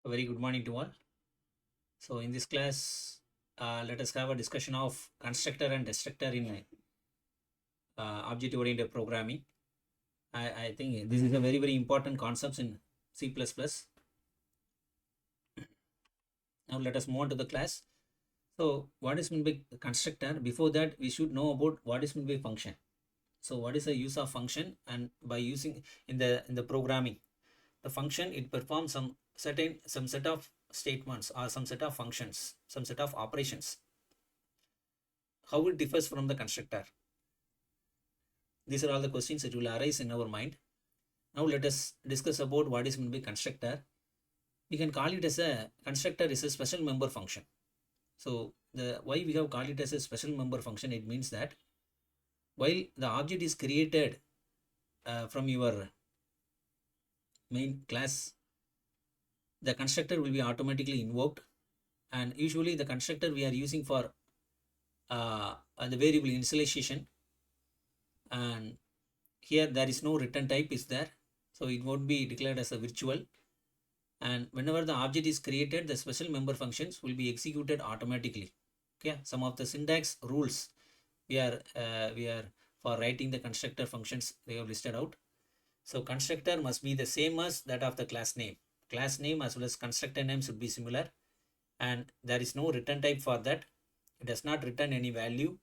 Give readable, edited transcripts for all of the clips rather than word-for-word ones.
A very good morning to all. So in this class, let us have a discussion of constructor and destructor in object-oriented programming. I think this is a very important concept in C++. Now let us move on to the class. So what is meant by constructor? Before that, we should know about what is meant by function. So what is the use of function? And by using in the programming, the function, it performs some set of statements or some set of functions, some set of operations. How it differs from the constructor? These are all the questions that will arise in our mind. Now let us discuss about what is meant by constructor. We can call it as a constructor is a special member function. So the why we have called it as a special member function, it means that while the object is created from your main class, the constructor will be automatically invoked, and usually the constructor we are using for the variable initialization, and here there is no return type is there, so it won't be declared as a virtual. And whenever the object is created, the special member functions will be executed automatically. Okay, some of the syntax rules we are for writing the constructor functions, they have listed out. So constructor must be the same as that of the class name. Class name as well as constructor name should be similar, and there is no return type for that. It does not return any value,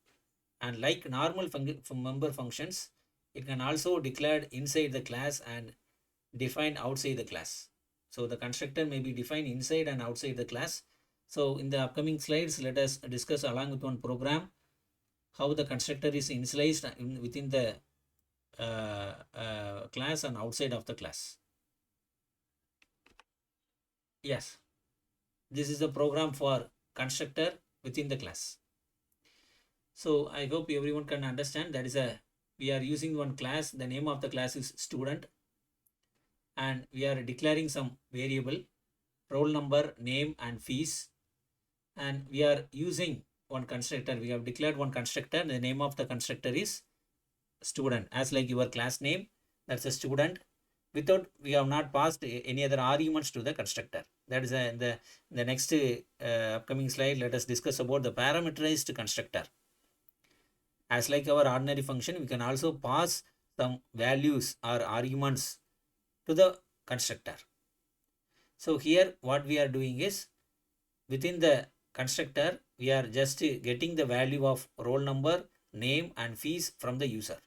and like normal member functions, it can also declared inside the class and defined outside the class. So the constructor may be defined inside and outside the class. So in the upcoming slides, let us discuss along with one program how the constructor is initialized within the class and outside of the class. Yes, this is a program for constructor within the class. So I hope everyone can understand that is we are using one class. The name of the class is student, and we are declaring some variable, roll number, name, and fees, and we are using one constructor. We have declared one constructor. The name of the constructor is student, as like your class name, that's a student. Without, we have not passed any other arguments to the constructor. That is the next upcoming slide. Let us discuss about the parameterized constructor. As like our ordinary function, we can also pass some values or arguments to the constructor. So here what we are doing is, within the constructor, we are just getting the value of roll number, name, and fees from the user.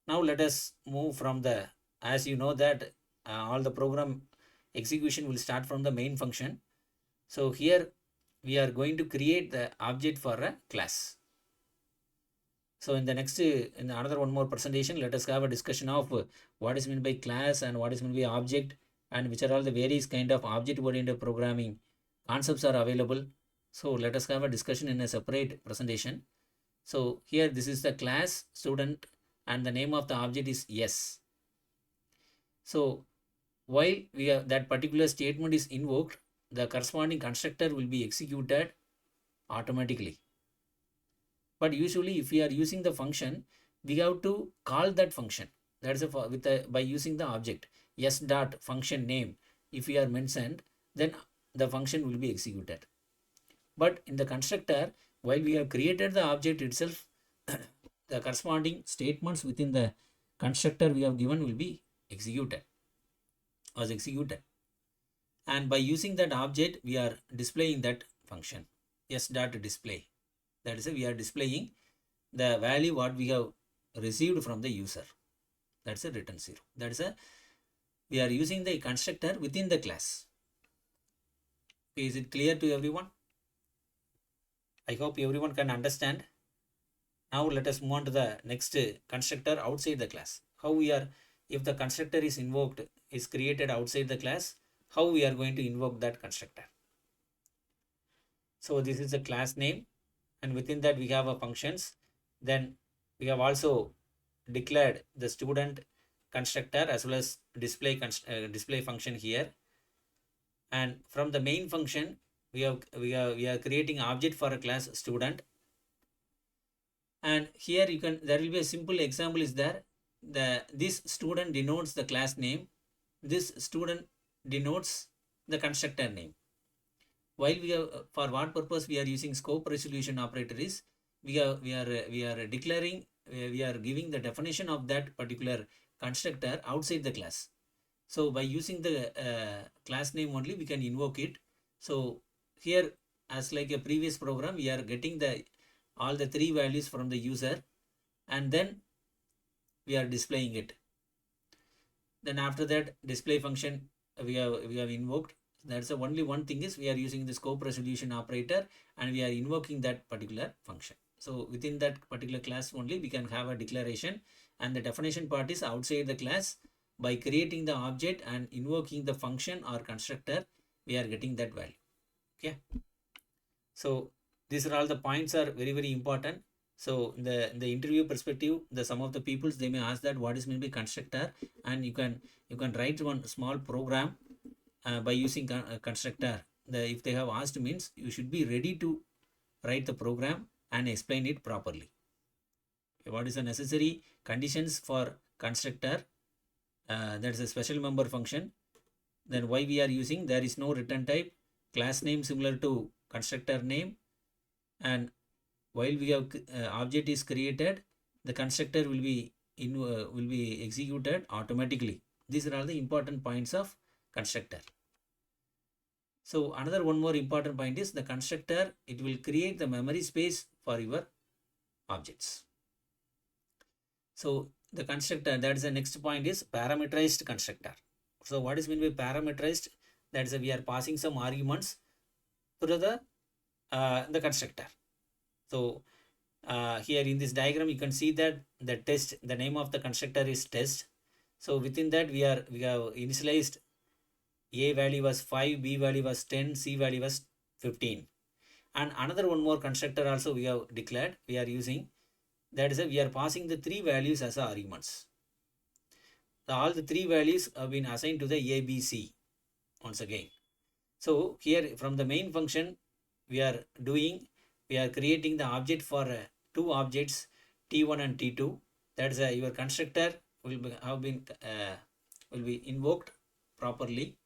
Now let us move from the, as you know that all the program execution will start from the main function. So here we are going to create the object for a class. So in the next, in another one more presentation, let us have a discussion of what is meant by class and what is meant by object, and which are all the various kind of object-oriented programming concepts are available. So let us have a discussion in a separate presentation. So here this is the class student, and the name of the object is yes. So while that particular statement is invoked, the corresponding constructor will be executed automatically. But usually if we are using the function, we have to call that function. That is by using the object s dot function name. If we are mentioned, then the function will be executed. But in the constructor, while we have created the object itself, the corresponding statements within the constructor we have given will be executed. And by using that object, we are displaying that function s dot display. That is, we are displaying the value what we have received from the user. That's a return 0. That is we are using the constructor within the class. Is it clear to everyone? I hope everyone can understand. Now let us move on to the next constructor outside the class. How we are, if the constructor is invoked, is created outside the class, how we are going to invoke that constructor. So this is the class name, and within that we have a functions. Then we have also declared the student constructor as well as display function here. And from the main function, we are creating object for a class student. And here there will be a simple example is there. This student denotes the class name. This student denotes the constructor name. While we are for what purpose we are using scope resolution operator is we are declaring, we are giving the definition of that particular constructor outside the class. So by using the class name only we can invoke it. So here, as like a previous program, we are getting the all the three values from the user and then we are displaying it. Then after that display function we have invoked. That's the only one thing is we are using the scope resolution operator and we are invoking that particular function. So within that particular class only we can have a declaration, and the definition part is outside the class. By creating the object and invoking the function or constructor, we are getting that value. Okay. So these are all the points are very important. So in the interview perspective, some of the peoples they may ask that what is meant by constructor, and you can write one small program by using constructor. If they have asked means you should be ready to write the program and explain it properly. What is the necessary conditions for constructor? That is a special member function. Then why we are using, there is no return type, class name similar to constructor name, and while we have object is created, the constructor will be executed automatically. These are all the important points of constructor. So another one more important point is the constructor, it will create the memory space for your objects. So the constructor, that is the next point, is parameterized constructor. So what is meant by parameterized? That is we are passing some arguments through the constructor. So here in this diagram you can see that the test, the name of the constructor is test. So within that we have initialized A value was 5, B value was 10, C value was 15. And another one more constructor also we have declared, we are using, that is we are passing the three values as arguments. So all the three values have been assigned to the A, B, C once again. So here from the main function we are creating the object for two objects T1 and T2. That is your constructor will be invoked properly,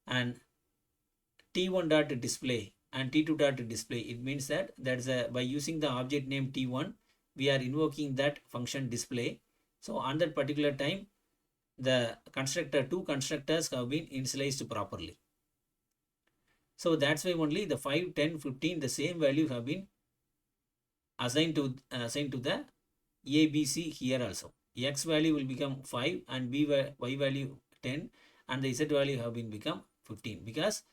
and T1 dot display and T2 dot display. It means that by using the object name T1 we are invoking that function display. So on that particular time the two constructors have been initialized properly. So that's why only the 5, 10, 15 the same value have been assigned to the A, B, C here also. X value will become 5 and Y value 10 and the Z value have been become 15, because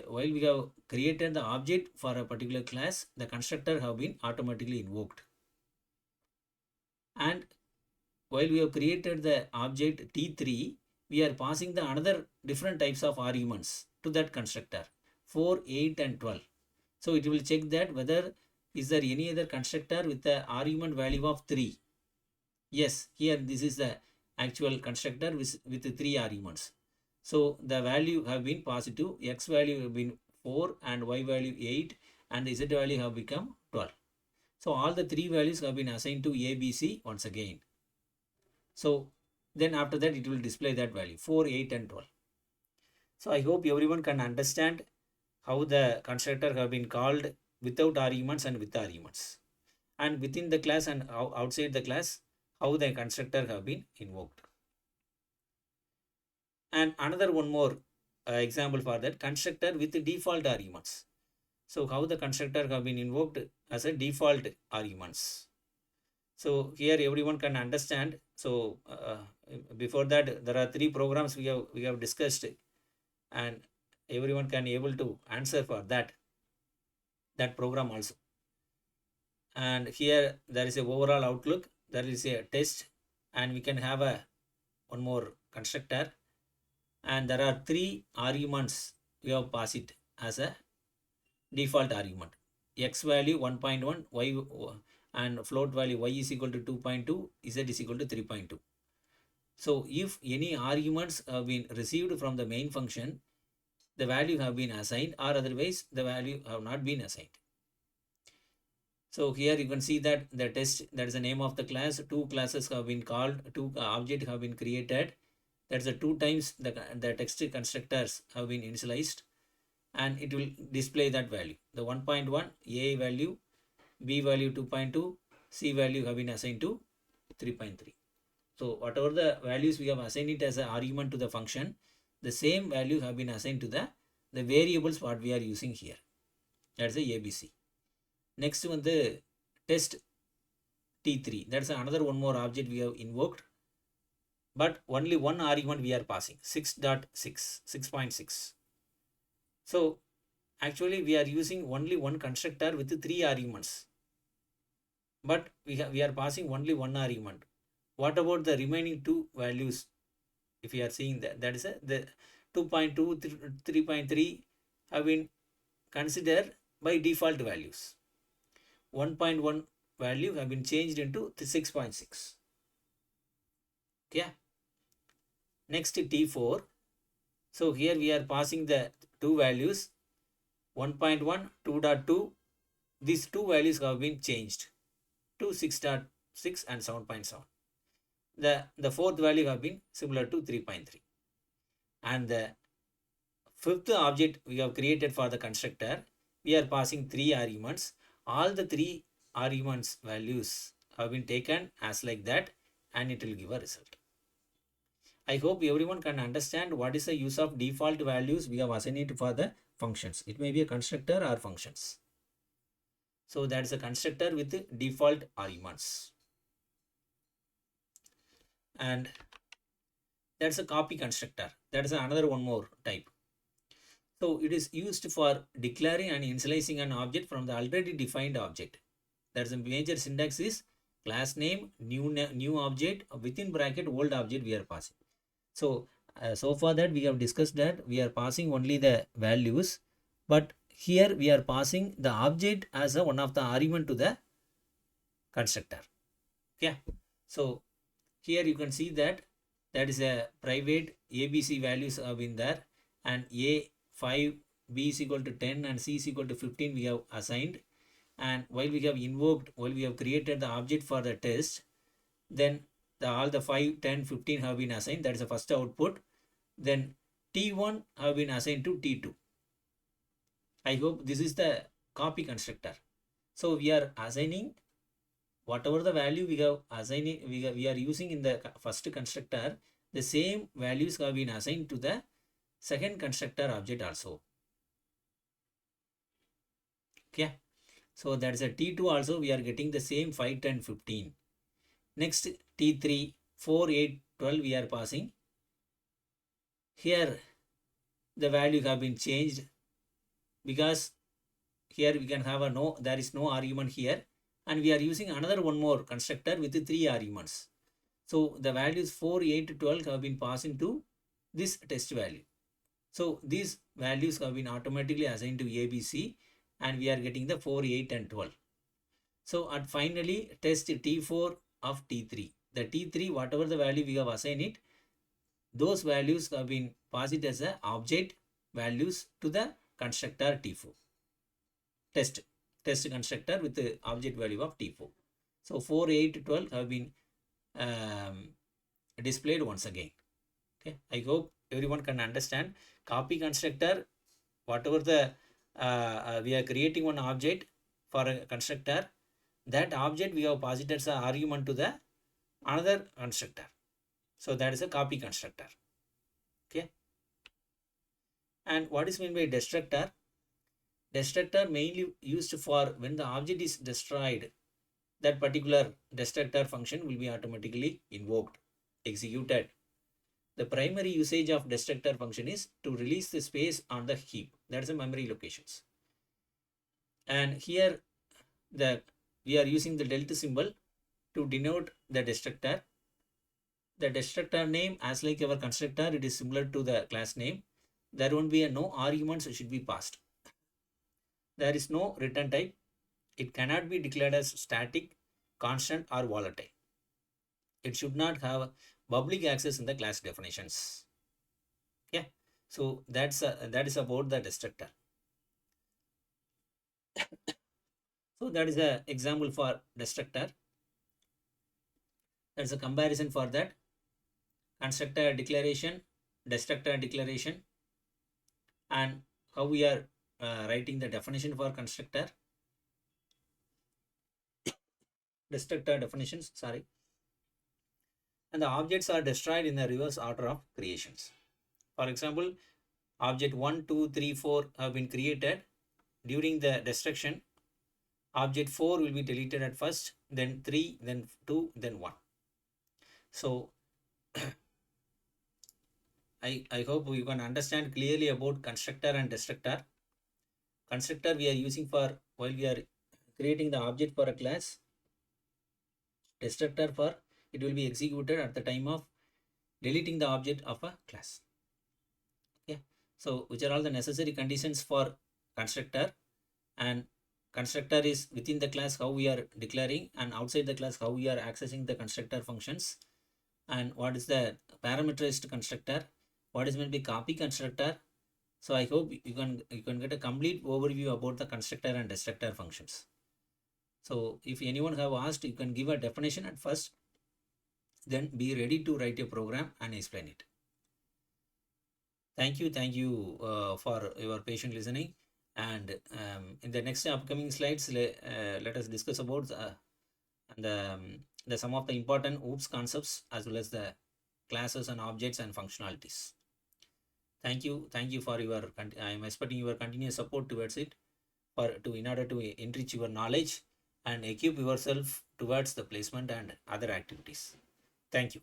while we have created the object for a particular class, the constructor have been automatically invoked. And while we have created the object T3, we are passing the another different types of arguments to that constructor, 4, 8 and 12. So it will check that whether is there any other constructor with the argument value of 3. Yes, here this is the actual constructor with the 3 arguments. So the value have been positive, X value have been 4 and Y value 8 and the Z value have become 12. So all the 3 values have been assigned to A, B, C once again. So then after that it will display that value 4, 8 and 12. So I hope everyone can understand how the constructor have been called without arguments and with arguments, and within the class and outside the class how the constructor have been invoked. And another one more example for that, constructor with the default arguments. So how the constructor have been invoked as a default arguments. So here everyone can understand. So before that there are 3 programs we have discussed, and everyone can able to answer for that program also. And here there is a overall outlook, there is a test, and we can have one more constructor, and there are 3 arguments we have passed it as a default argument. X value 1.1, Y and float value Y is equal to 2.2, Z is equal to 3.2. So if any arguments have been received from the main function, the value have been assigned, or otherwise the value have not been assigned. So here you can see that the test, that is the name of the class, 2 classes have been called, 2 objects have been created. That's the 2 times the text constructors have been initialized, and it will display that value. The 1.1 A value, B value 2.2, C value have been assigned to 3.3. So whatever the values we have assigned it as an argument to the function, the same value have been assigned to the variables what we are using here. That's the ABC. Next one, the test T3. That's another one more object we have invoked, but only one argument we are passing, 6.6. So actually we are using only one constructor with 3 arguments, but we are passing only one argument. What about the remaining 2 values? If we are seeing that is the 2.2, 3.3 have been considered by default values. 1.1 value have been changed into 6.6. Okay. Next T4. So here we are passing the 2 values, 1.1, 2.2. These 2 values have been changed to 6.6 and 7.7. The fourth value have been similar to 3.3. And the fifth object we have created for the constructor, we are passing 3 arguments. All the 3 arguments values have been taken as like that, and it will give a result. I hope everyone can understand what is the use of default values we have assigned it for the functions. It may be a constructor or functions. So that is a constructor with default arguments. And that's a copy constructor. That is another one more type. So it is used for declaring and initializing an object from the already defined object. That's a major syntax is class name, new object, within bracket old object we are passing. So so far that we have discussed that we are passing only the values, but here we are passing the object as one of the argument to the constructor. Okay. So here you can see that is a private ABC values have been there, and A 5, B is equal to 10 and C is equal to 15 we have assigned. And while we have invoked, while we have created the object for the test, then all the 5, 10, 15 have been assigned. That is the first output. Then T1 have been assigned to T2. I hope this is the copy constructor. So we are assigning whatever the value we have assigning, we are using in the first constructor, the same values have been assigned to the second constructor object also. Okay. So that is a T2 also we are getting the same 5, 10, 15. Next T3, 4, 8, 12 we are passing. Here the value have been changed because here we can have a no, there is no argument here, and we are using another one more constructor with 3 arguments. So the values 4, 8, 12 have been passed into this test value. So these values have been automatically assigned to ABC, and we are getting the 4, 8 and 12. So at finally test T4 of T3. The T3, whatever the value we have assigned it, those values have been passed as a object values to the constructor T4. Test constructor with the object value of T4. So 4, 8, 12 have been displayed once again. Okay, I hope everyone can understand. Copy constructor, whatever the we are creating one object for a constructor, that object we have passed as an argument to the another constructor. So that is a copy constructor. Okay. And what is meant by destructor? Destructor mainly used for when the object is destroyed, that particular destructor function will be automatically invoked, executed. The primary usage of destructor function is to release the space on the heap. That is the memory locations. And here we are using the delta symbol to denote the destructor. The destructor name, as like our constructor, it is similar to the class name. There won't be no arguments should be passed. There is no return type. It cannot be declared as static, constant or volatile. It should not have public access in the class definitions. Yeah. So that is about the destructor. So that is an example for destructor. That's a comparison for that. constructor declaration, destructor declaration, and how we are writing the definition for constructor, destructor definitions, sorry, and the objects are destroyed in the reverse order of creations. For example, object 1, 2, 3, 4 have been created. During the destruction, object 4 will be deleted at first, then 3, then 2, then 1. So I hope you can understand clearly about constructor and destructor. Constructor we are using for while we are creating the object for a class. Destructor for it will be executed at the time of deleting the object of a class. Okay, so which are all the necessary conditions for constructor, and constructor is within the class how we are declaring, and outside the class how we are accessing the constructor functions, and what is the parameterized constructor, what is meant by copy constructor. So I hope you can get a complete overview about the constructor and destructor functions. So if anyone have asked, you can give a definition at first, then be ready to write a program and explain it. Thank you for your patient listening. And in the next upcoming slides, let us discuss about the some of the important OOPS concepts as well as the classes and objects and functionalities. Thank you for your. I am expecting your continuous support towards it, in order to enrich your knowledge and equip yourself towards the placement and other activities. Thank you.